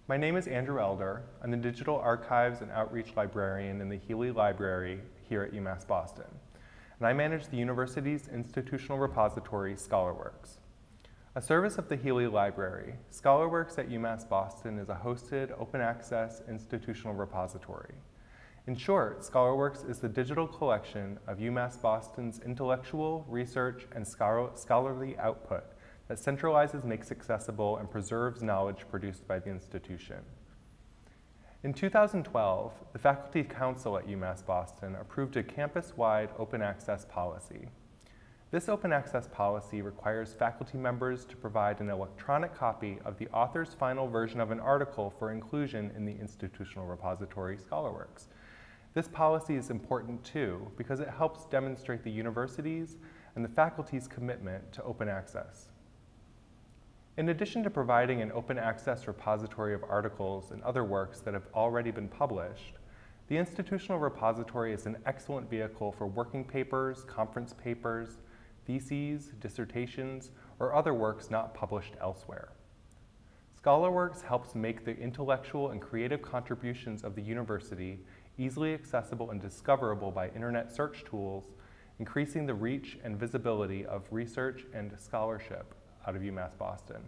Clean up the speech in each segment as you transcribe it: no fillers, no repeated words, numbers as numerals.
My name is Andrew Elder. I'm the Digital Archives and Outreach Librarian in the Healy Library here at UMass Boston, and I manage the university's institutional repository, ScholarWorks. A service of the Healy Library, ScholarWorks at UMass Boston is a hosted, open-access institutional repository. In short, ScholarWorks is the digital collection of UMass Boston's intellectual, research, and scholarly output that centralizes, makes accessible, and preserves knowledge produced by the institution. In 2012, the Faculty Council at UMass Boston approved a campus-wide open access policy. This open access policy requires faculty members to provide an electronic copy of the author's final version of an article for inclusion in the institutional repository, ScholarWorks. This policy is important too because it helps demonstrate the university's and the faculty's commitment to open access. In addition to providing an open access repository of articles and other works that have already been published, the institutional repository is an excellent vehicle for working papers, conference papers, theses, dissertations, or other works not published elsewhere. ScholarWorks helps make the intellectual and creative contributions of the university easily accessible and discoverable by internet search tools, increasing the reach and visibility of research and scholarship out of UMass Boston.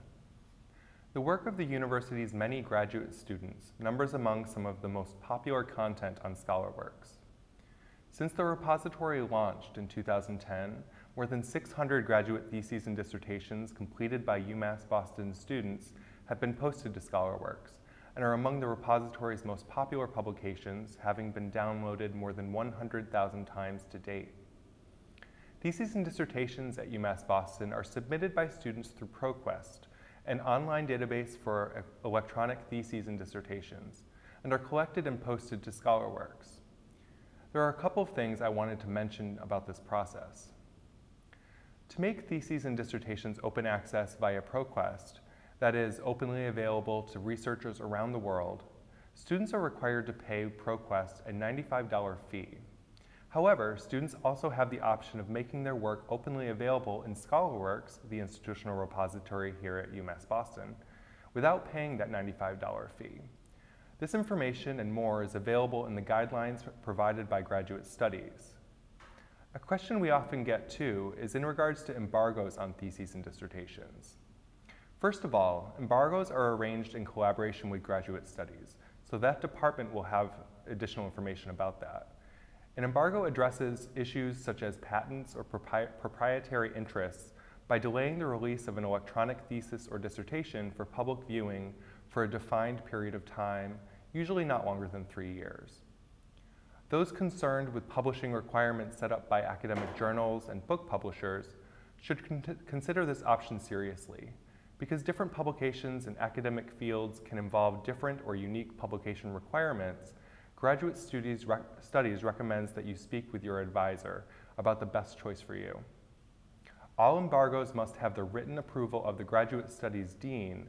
The work of the university's many graduate students numbers among some of the most popular content on ScholarWorks. Since the repository launched in 2010, more than 600 graduate theses and dissertations completed by UMass Boston students have been posted to ScholarWorks and are among the repository's most popular publications, having been downloaded more than 100,000 times to date. Theses and dissertations at UMass Boston are submitted by students through ProQuest, an online database for electronic theses and dissertations, and are collected and posted to ScholarWorks. There are a couple of things I wanted to mention about this process. To make theses and dissertations open access via ProQuest, that is, openly available to researchers around the world, students are required to pay ProQuest a $95 fee. However, students also have the option of making their work openly available in ScholarWorks, the institutional repository here at UMass Boston, without paying that $95 fee. This information and more is available in the guidelines provided by Graduate Studies. A question we often get too is in regards to embargoes on theses and dissertations. First of all, embargoes are arranged in collaboration with Graduate Studies, so that department will have additional information about that. An embargo addresses issues such as patents or proprietary interests by delaying the release of an electronic thesis or dissertation for public viewing for a defined period of time, usually not longer than 3 years. Those concerned with publishing requirements set up by academic journals and book publishers should consider this option seriously, because different publications in academic fields can involve different or unique publication requirements. Graduate Studies recommends that you speak with your advisor about the best choice for you. All embargoes must have the written approval of the Graduate Studies Dean,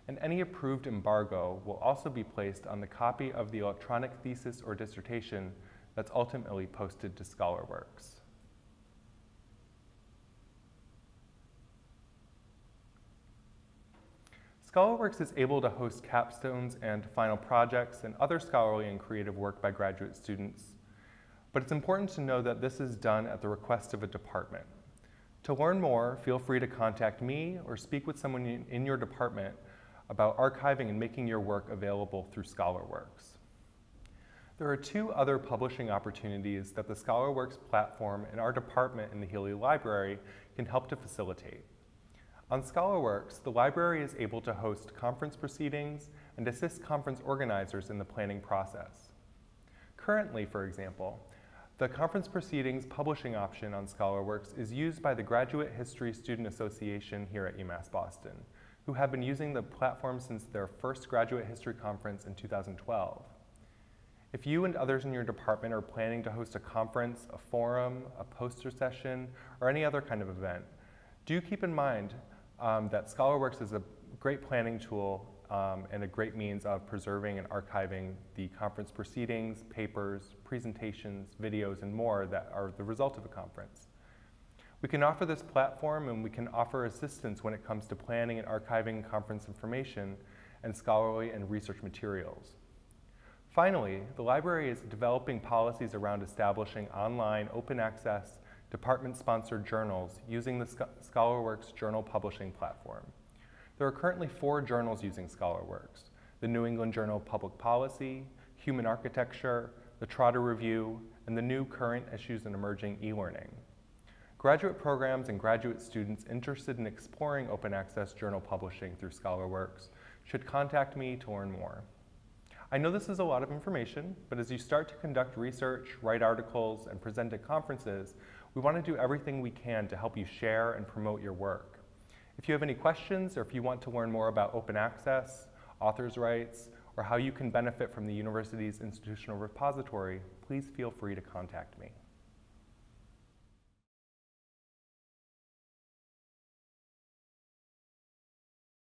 and any approved embargo will also be placed on the copy of the electronic thesis or dissertation that's ultimately posted to ScholarWorks. ScholarWorks is able to host capstones and final projects and other scholarly and creative work by graduate students, but it's important to know that this is done at the request of a department. To learn more, feel free to contact me or speak with someone in your department about archiving and making your work available through ScholarWorks. There are 2 other publishing opportunities that the ScholarWorks platform and our department in the Healy Library can help to facilitate. On ScholarWorks, the library is able to host conference proceedings and assist conference organizers in the planning process. Currently, for example, the conference proceedings publishing option on ScholarWorks is used by the Graduate History Student Association here at UMass Boston, who have been using the platform since their first Graduate History Conference in 2012. If you and others in your department are planning to host a conference, a forum, a poster session, or any other kind of event, do keep in mind that ScholarWorks is a great planning tool and a great means of preserving and archiving the conference proceedings, papers, presentations, videos, and more that are the result of a conference. We can offer this platform and we can offer assistance when it comes to planning and archiving conference information, and scholarly and research materials. Finally, the library is developing policies around establishing online open access department-sponsored journals using the ScholarWorks journal publishing platform. There are currently 4 journals using ScholarWorks: the New England Journal of Public Policy, Human Architecture, the Trotter Review, and the new Current Issues and Emerging e-learning. Graduate programs and graduate students interested in exploring open access journal publishing through ScholarWorks should contact me to learn more. I know this is a lot of information, but as you start to conduct research, write articles, and present at conferences, we want to do everything we can to help you share and promote your work. If you have any questions or if you want to learn more about open access, authors' rights, or how you can benefit from the university's institutional repository, please feel free to contact me.